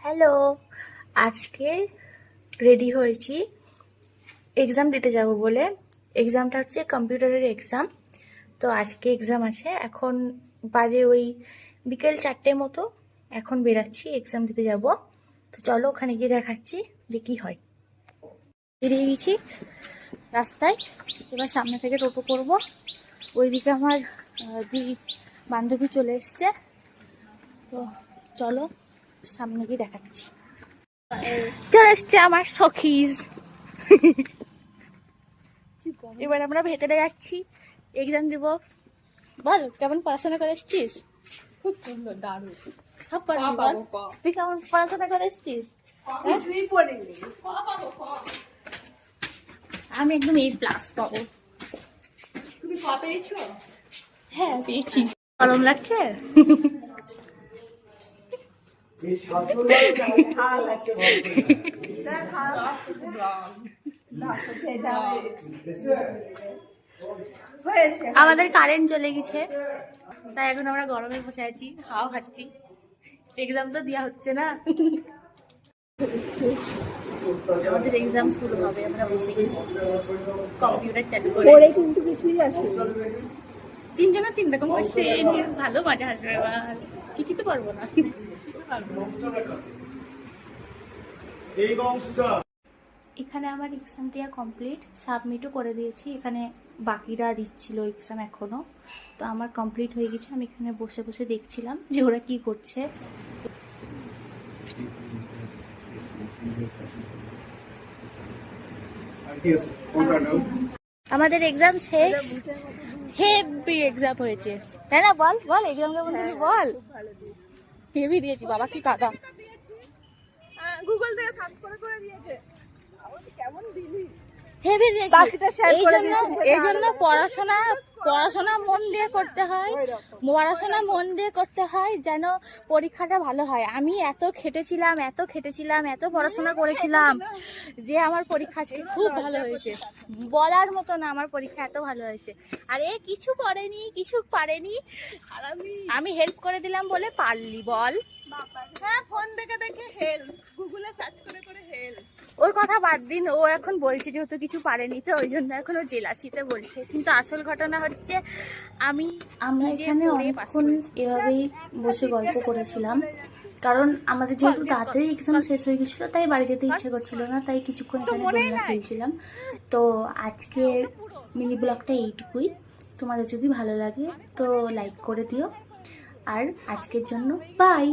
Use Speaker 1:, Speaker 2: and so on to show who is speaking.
Speaker 1: Hello, আজকে ready হয়েছি exam দিতে যাব বলে। এক্সামটা হচ্ছে কম্পিউটারের এক্সাম। তো আজকে এক্সাম আছে। এখন বাজে ওই বিকেল 4টের মতো। এখন বেরাচ্ছি, এক্সাম দিতে যাব। তো চলো ওখানে গিয়ে দেখাচ্ছি যে কি হয়। বেরিয়ে গেছি রাস্তায়, এবার সামনে থেকে টোটো করব। ওইদিকে আমার দুই বান্ধবী চলে এসছে। তো চলো সামনে গিয়ে দেখাচ্ছি। চলে এসছে আমার সখিজ। এবার আমরা ভেতরে যাচ্ছি, এক্সাম দিব। বল কেমন পড়াশোনা করে এসছিস?
Speaker 2: খুব সুন্দর, দারুণ।
Speaker 1: সব পারবি বল। তুই কেমন পড়াশোনা করে এসছিস? আমি একদম A+ পাবো।
Speaker 2: তুমি ক পেয়েছো?
Speaker 1: হ্যাঁ পেয়েছি। গরম লাগছে? আমাদের কারেন্ট চলে গেছে, তাই এখন আমরা গরমে বসে আছি, হাওয়া খাচ্ছি। এক্সাম তো দেওয়া হচ্ছে না। আমাদের এক্সাম শুরু হবে, আমরা বসে গেছি কম্পিউটার চালু করে।
Speaker 2: কিন্তু কিছুই আসে।
Speaker 1: তিনজনে তিন রকম করছে, ভালো মজা আসবে। এবার কিছু তো পারবো না। এখানে আমার এক্সাম দেওয়া কমপ্লিট, সাবমিটও করে দিয়েছি। এখানে বাকিরা দিচ্ছিল এক্সাম এখনো। তো আমার কমপ্লিট হয়ে গেছে। আমি এখানে বসে বসে দেখছিলাম যে ওরা কি করছে। আমাদের এক্সাম শেষ। হেভি এক্সাম হয়েছে, তাই না? বল বল এক্সাম কেমন দিলি বল। হেভি দিয়েছি বাবা, কি কাদা।
Speaker 2: গুগল থেকে সার্চ করে দিয়েছে। কেমন দিলি?
Speaker 1: হেভি দিয়েছি। এই জন্য পড়াশোনা মন দিয়ে করতে হয়। পড়াশোনা মন দিয়ে করতে হয় যেন পরীক্ষাটা ভালো হয়। আমি এত খেটেছিলাম, এত পড়াশোনা করেছিলাম যে আমার পরীক্ষা আজকে খুব ভালো হয়েছে। বলার মতো না, আমার পরীক্ষা এত ভালো হয়েছে। আর এ কিছু পারেনি। আমি হেল্প করে দিলাম বলে পারলি বল।
Speaker 2: হ্যাঁ, ফোন দেখে দেখে হেল্প, গুগলে সার্চ করে হেল্প।
Speaker 1: ওর কথা বাদ দিন, ও এখন বলছে যেহেতু কিছু পারেনি, তো ওই জন্য এখন ও জেলাসিতে বলছে। কিন্তু আসল ঘটনা হচ্ছে আমরা এখানে অনেকক্ষণ এভাবেই বসে গল্প করেছিলাম, কারণ আমাদের যেহেতু তাড়াতাড়ি এক্সাম শেষ হয়ে গেছিলো, তাই বাড়ি যেতে ইচ্ছে করছিল না। তাই কিছুক্ষণ এখানে দোলনা খেলছিলাম। তো আজকের মিনি ব্লগটা এইটুকুই। তোমাদের যদি ভালো লাগে তো লাইক করে দিও। আর আজকের জন্য বাই।